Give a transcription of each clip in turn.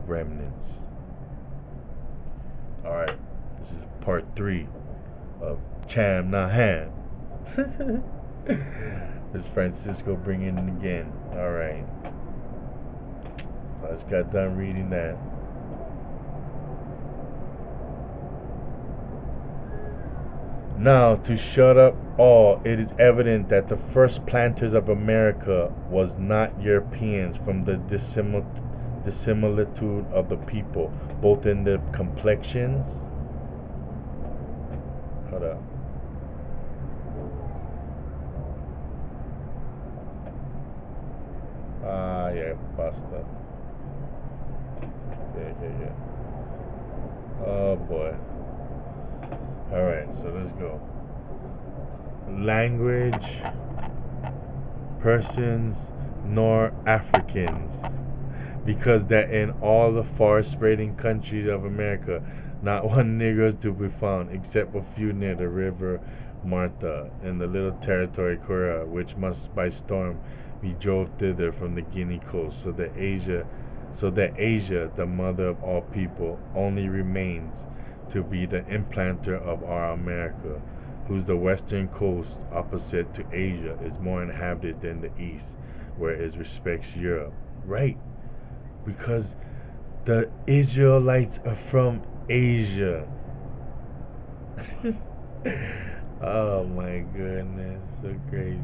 remnants. Alright, this is part 3 of Cham, not Ham. This is Francisco bringing it again. Alright. I just got done reading that. Now, to shut up all, it is evident that the first planters of America was not Europeans, from the dissimilitude of the people, both in their complexions. Hold up. Ah, yeah, basta. Yeah. Oh boy. Alright, so let's go. Language, persons, nor Africans. Because that in all the far spreading countries of America, not one Negro is to be found, except a few near the river Martha, and the little territory Korea, which must by storm be drove thither from the Guinea coast, so that Asia, the mother of all people, only remains to be the implanter of our America, whose the western coast, opposite to Asia, is more inhabited than the east, where it respects Europe. Right, because the Israelites are from Asia. Oh my goodness, so crazy.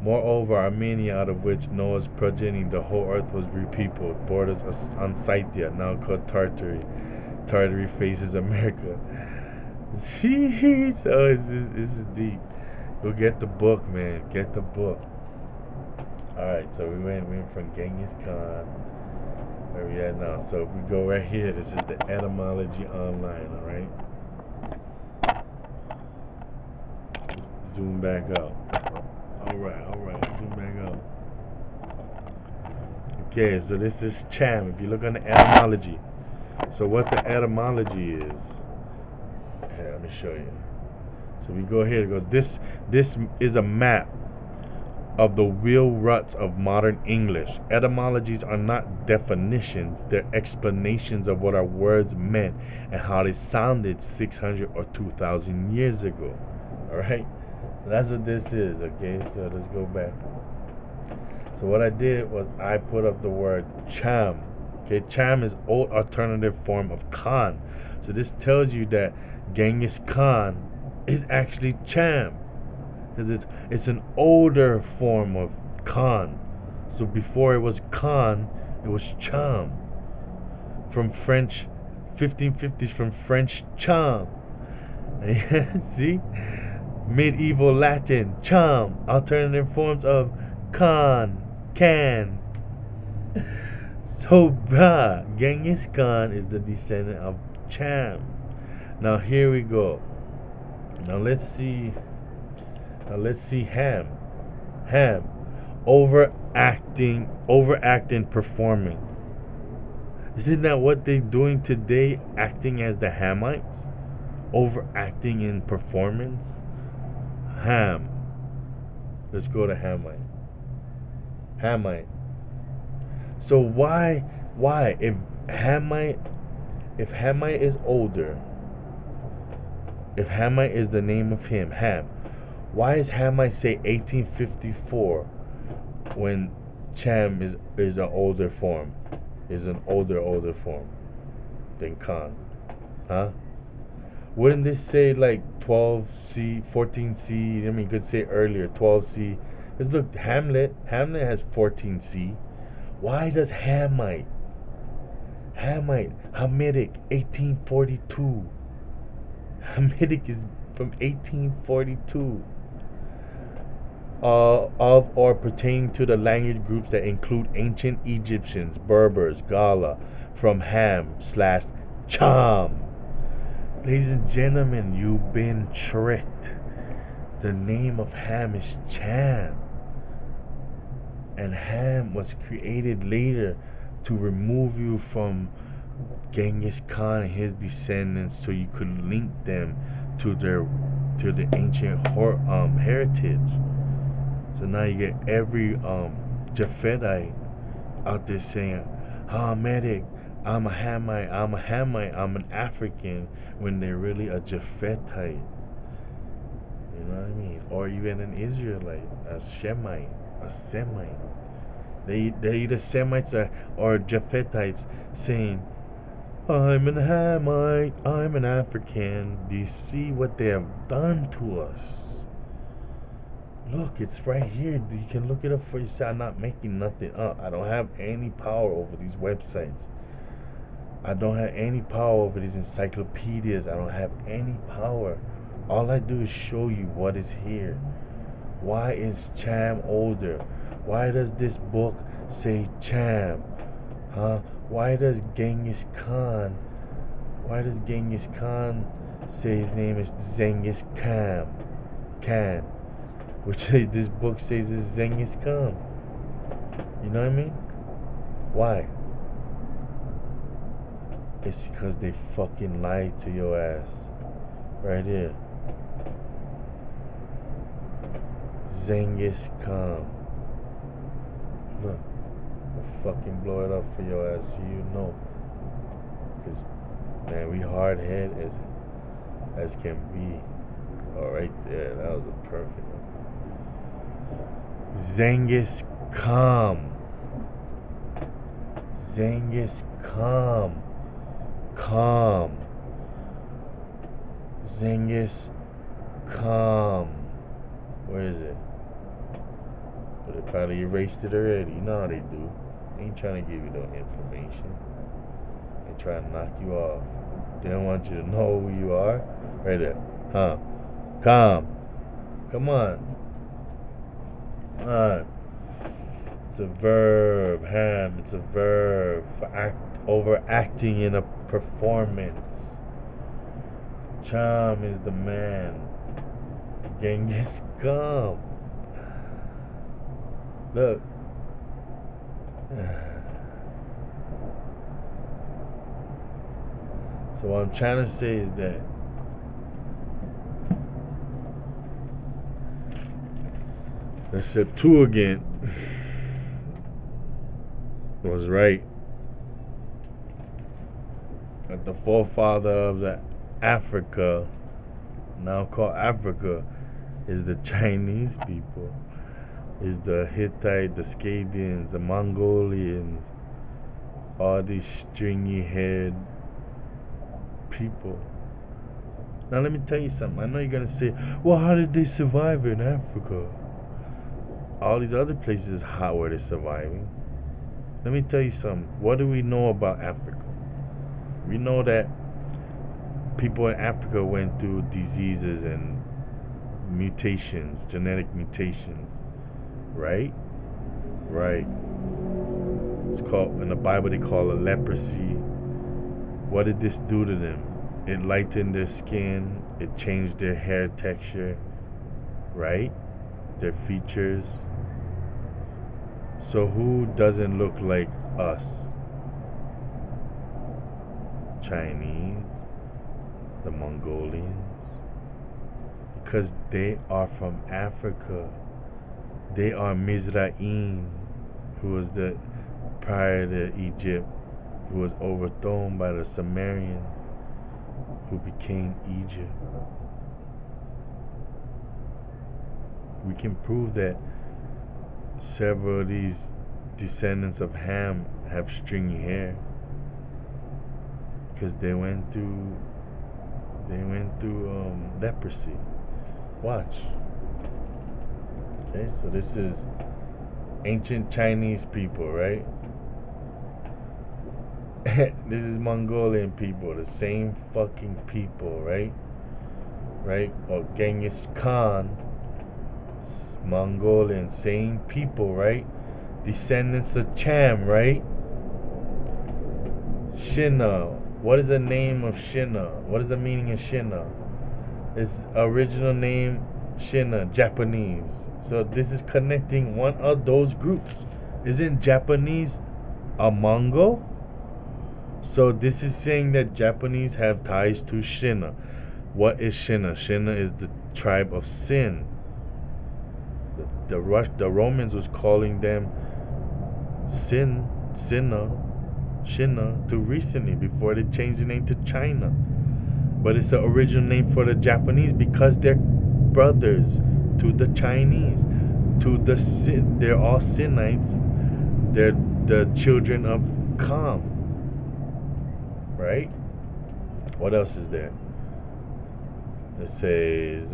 Moreover, Armenia, out of which Noah's progeny, the whole earth was repeopled, borders on Scythia, now called Tartary. Tartary faces America. Jeez, oh, this is deep. Go get the book, man. Get the book. Alright, so we went from Genghis Khan. Where we at now? So if we go right here, this is the etymology online, alright? Let's zoom back out. Alright, zoom back out. Okay, so this is Cham. If you look on the etymology. So what the etymology is, here, let me show you. So we go here, it goes, this is a map of the wheel ruts of modern English. Etymologies are not definitions, they're explanations of what our words meant and how they sounded 600 or 2,000 years ago. Alright? That's what this is, okay? So let's go back. So what I did was I put up the word Cham. Okay, Cham is old alternative form of Khan. So this tells you that Genghis Khan is actually Cham, because it's an older form of Khan. So before it was Khan, it was Cham. From French, 1550s, from French Cham. See? Medieval Latin, Cham, alternative forms of Khan, Can. So, Genghis Khan is the descendant of Cham. Now here we go. Now let's see Ham. Overacting performance. Isn't that what they're doing today, acting as the Hamites? Overacting in performance? Ham. Let's go to Hamite. So why if Hamite is older, if Hamite is the name of him, Ham, why is Hamite say 1854 when Cham is an older form, is an older form than Khan? Huh? Wouldn't this say like 12C, 14C? I mean, you could say earlier 12C. Because look, Hamlet has 14C. Why does Hamitic, 1842. Hamitic is from 1842. Of or pertaining to the language groups that include ancient Egyptians, Berbers, Gala, from Ham/Cham. Ladies and gentlemen, you've been tricked. The name of Ham is Cham. And Ham was created later to remove you from Genghis Khan and his descendants, so you could link them to the ancient heritage. So now you get every Japhethite out there saying, "Ah, medic, I'm a Hamite, I'm a Hamite, I'm an African," when they're really a Japhethite. You know what I mean? Or even an Israelite, a Shemite, a Semite. They're either Semites or Japhethites saying, "I'm an Hamite, I'm an African." Do you see what they have done to us? Look, it's right here. You can look it up for yourself. I'm not making nothing up. I don't have any power over these websites. I don't have any power over these encyclopedias. I don't have any power. All I do is show you what is here. Why is Cham older? Why does this book say Cham? Huh? Why does Genghis Khan say his name is Zingis Cham? Which this book says is Genghis Khan. You know what I mean? Why? It's because they fucking lied to your ass. Right here. Genghis Khan. Look. I'll fucking blow it up for your ass so you know. Because, man, we hard head as can be. Oh, right there. That was a perfect one. Genghis Khan. Genghis Khan. Zingis Cham. Where is it? But they probably erased it already. You know how they do. They ain't trying to give you no information. They try to knock you off. They don't want you to know who you are. Right there. Huh. Calm. Come on. It's a verb. Ham. It's a verb for overacting in a performance. Cham is the man. Genghis Khan. Look. So what I'm trying to say is that the Septuagint was right. That the forefather of the Africa, now called Africa, is the Chinese people, is the Hittite, the Scadians, the Mongolians, all these stringy haired people. Now let me tell you something. I know you're gonna say, well, how did they survive in Africa? All these other places, how were they surviving? Let me tell you something. What do we know about Africa? We know that people in Africa went through diseases and mutations, genetic mutations, right? Right. It's called, in the Bible, they call it leprosy. What did this do to them? It lightened their skin. It changed their hair texture, right? Their features. So who doesn't look like us? Chinese, the Mongolians, because they are from Africa. They are Mizraim, who was the prior to Egypt, who was overthrown by the Sumerians, who became Egypt. We can prove that several of these descendants of Ham have stringy hair, because they went through leprosy. Watch. Okay, so this is ancient Chinese people, right? This is Mongolian people, the same fucking people, right? Right? Or Genghis Khan, Mongolian, same people, right? Descendants of Cham, right? Shina. What is the name of Shina? What is the meaning of Shina? Its original name, Shina, Japanese. So this is connecting one of those groups. Isn't Japanese a Mongol? So this is saying that Japanese have ties to Shina. What is Shina? Shina is the tribe of sin. The Romans was calling them Shinna, to recently, before they changed the name to China. But it's the original name for the Japanese because they're brothers to the Chinese. They're all Sinites. They're the children of Kham. Right? What else is there? It says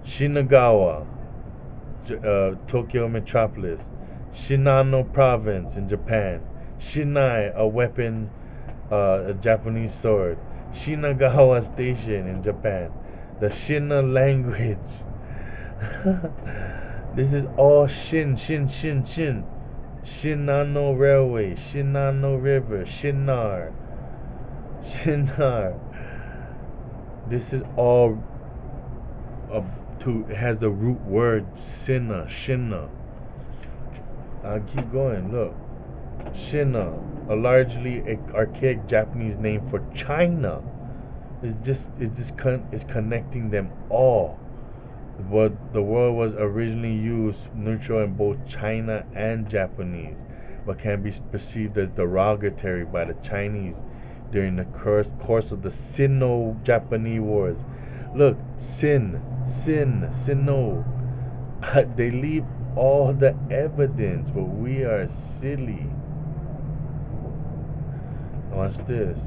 Shinagawa, Tokyo metropolis. Shinano province in Japan. Shinai, a weapon, a Japanese sword. Shinagawa station in Japan. The Shina language. This is all Shin. Shinano railway, Shinano river, Shinar. This is all it has the root word Shinna. I'll keep going. Look, Shinna, a largely archaic Japanese name for China, is connecting them all. What the word was originally used neutral in both China and Japanese, but can be perceived as derogatory by the Chinese during the course of the Sino-Japanese Wars. Look, Sino. They leave all the evidence, but we are silly. Watch this.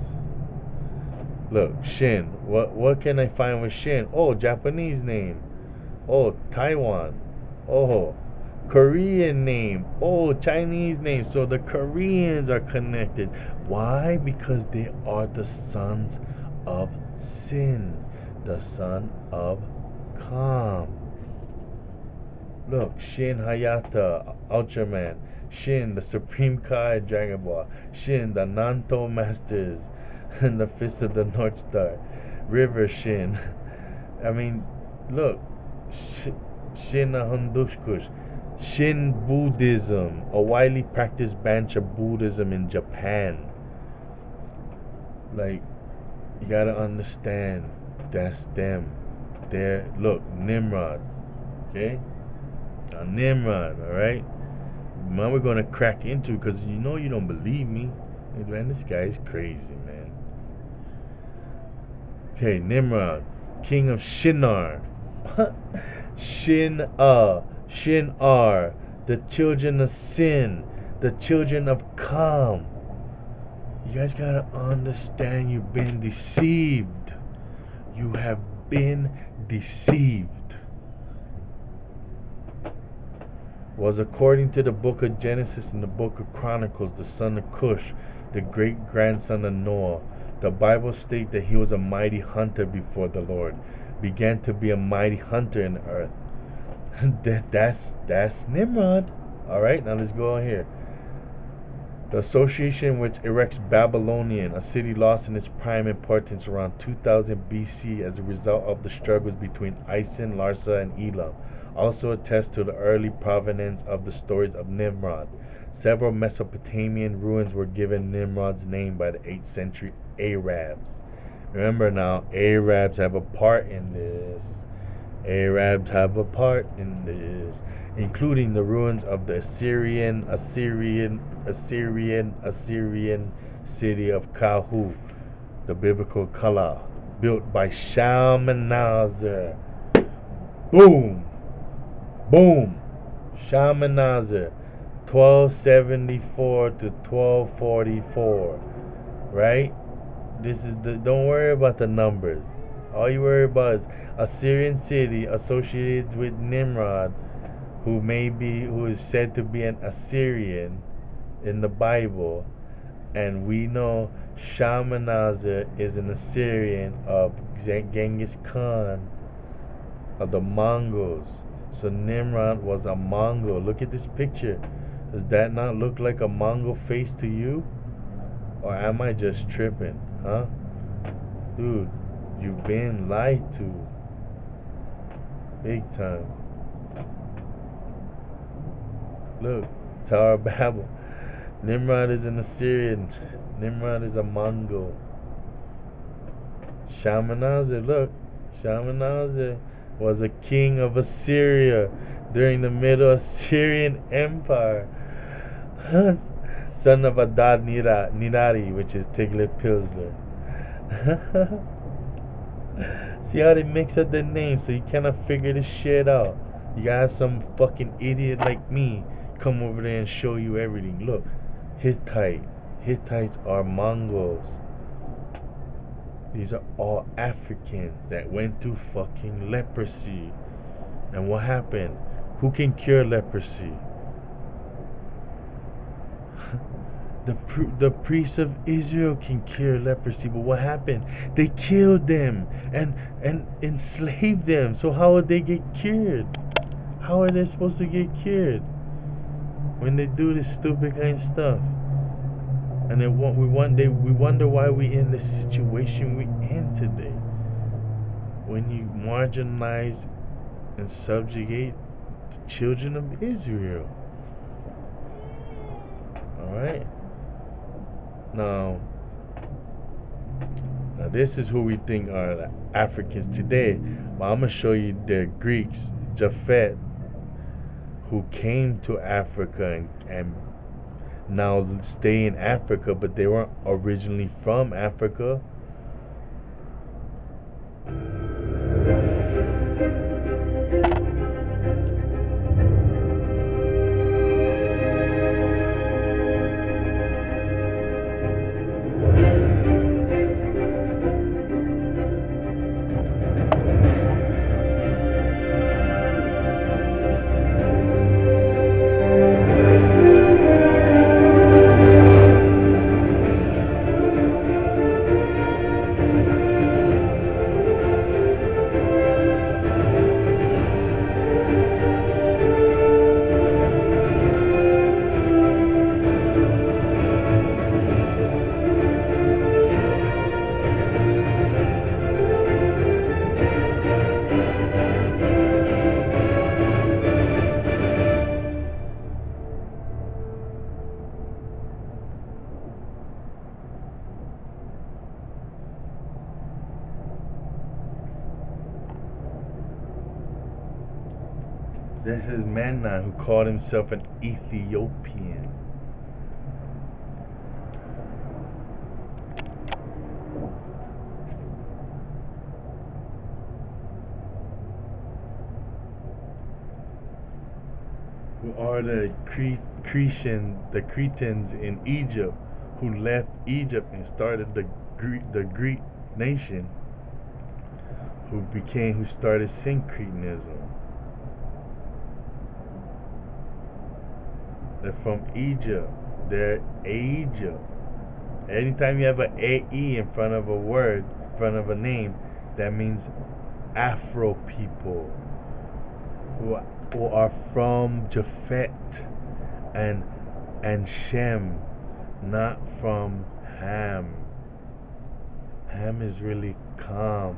Look, Shin. What can I find with Shin? Oh, Japanese name. Oh, Taiwan. Oh, Korean name. Oh, Chinese name. So the Koreans are connected. Why? Because they are the sons of Sin, the son of Kham. Look, Shin Hayata, Ultraman. Shin, the Supreme Kai, Dragon Ball. Shin, the Nanto Masters, and the Fist of the North Star. River Shin. I mean, look. Shin Hundukush. Shin Buddhism, a widely practiced branch of Buddhism in Japan. Like, you gotta understand, that's them. Look, Nimrod. Okay? Now, Nimrod, alright? Now we're gonna crack into, because you know you don't believe me. Man, this guy is crazy, man. Okay, Nimrod, king of Shinar. Shinar, the children of Sin, the children of Kham. You guys gotta understand, you've been deceived. You have been deceived. Was according to the book of Genesis and the book of Chronicles, the son of Cush, the great grandson of Noah. The Bible states that he was a mighty hunter before the Lord, began to be a mighty hunter in the earth. That's Nimrod. Alright, now let's go on here. The association which erects Babylonian, a city lost in its prime importance around 2000 BC as a result of the struggles between Isin, Larsa, and Elam, also attests to the early provenance of the stories of Nimrod. Several Mesopotamian ruins were given Nimrod's name by the 8th century Arabs. Remember now, Arabs have a part in this. Including the ruins of the Assyrian city of Kahu, the biblical Kala, built by Shalmanaser. Boom! Shalmanaser, 1274 to 1244. Right? Don't worry about the numbers. All you worry about is Assyrian city associated with Nimrod, who is said to be an Assyrian in the Bible, and we know Shalmanaser is an Assyrian of Genghis Khan of the Mongols. So Nimrod was a Mongol. Look at this picture. Does that not look like a Mongol face to you? Or am I just tripping? Huh? Dude, you've been lied to. Big time. Look, Tower of Babel. Nimrod is an Assyrian. Nimrod is a Mongol. Shalmanaser, look. Shalmanaser was a king of Assyria during the Middle Assyrian Empire. Son of Adad Nirari, which is Tiglath-Pileser. See how they mix up their names so you cannot figure this shit out. You gotta have some fucking idiot like me come over there and show you everything. Look, Hittites are Mongols. These are all Africans that went through fucking leprosy. And what happened? Who can cure leprosy? The priests of Israel can cure leprosy, but what happened? They killed them and enslaved them. So how would they get cured? How are they supposed to get cured when they do this stupid kind of stuff? And then we wonder why we in the situation we in today. When you marginalize and subjugate the children of Israel. Alright? Now this is who we think are the Africans today. But I'm going to show you the Greeks, Japheth, who came to Africa and now stay in Africa, but they weren't originally from Africa. This is Memnon, who called himself an Ethiopian. Who are the Cretans in Egypt, who left Egypt and started the Greek nation, who started syncretism. They're from Egypt. They're Egypt. Anytime you have an AE in front of a word, in front of a name, that means Afro people who are from Japheth and Shem, not from Ham. Ham is really calm.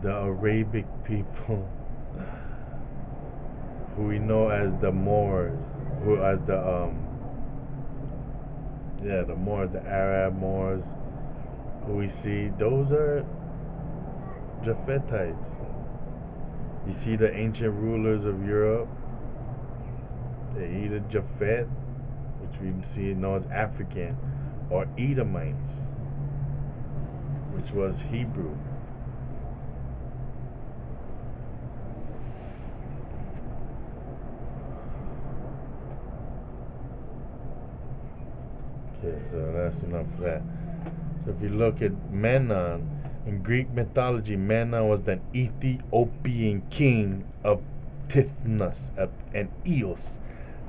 The Arabic people, who we know as the Moors, the Moors, the Arab Moors, who we see, those are Japhethites. You see the ancient rulers of Europe, they either Japheth, which we see known as African, or Edomites, which was Hebrew. Okay, so that's enough of that. So if you look at Memnon, in Greek mythology, Memnon was the Ethiopian king of Tithnos and Eos.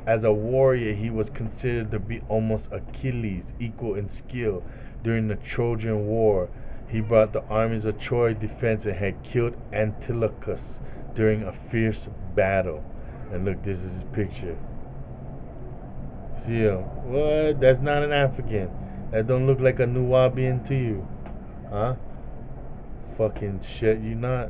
As a warrior, he was considered to be almost Achilles, equal in skill. During the Trojan War, he brought the armies of Troy defense and had killed Antilochus during a fierce battle. And look, this is his picture. See him? What? That's not an African. That don't look like a Nubian to you. Huh? Fucking shit, you not.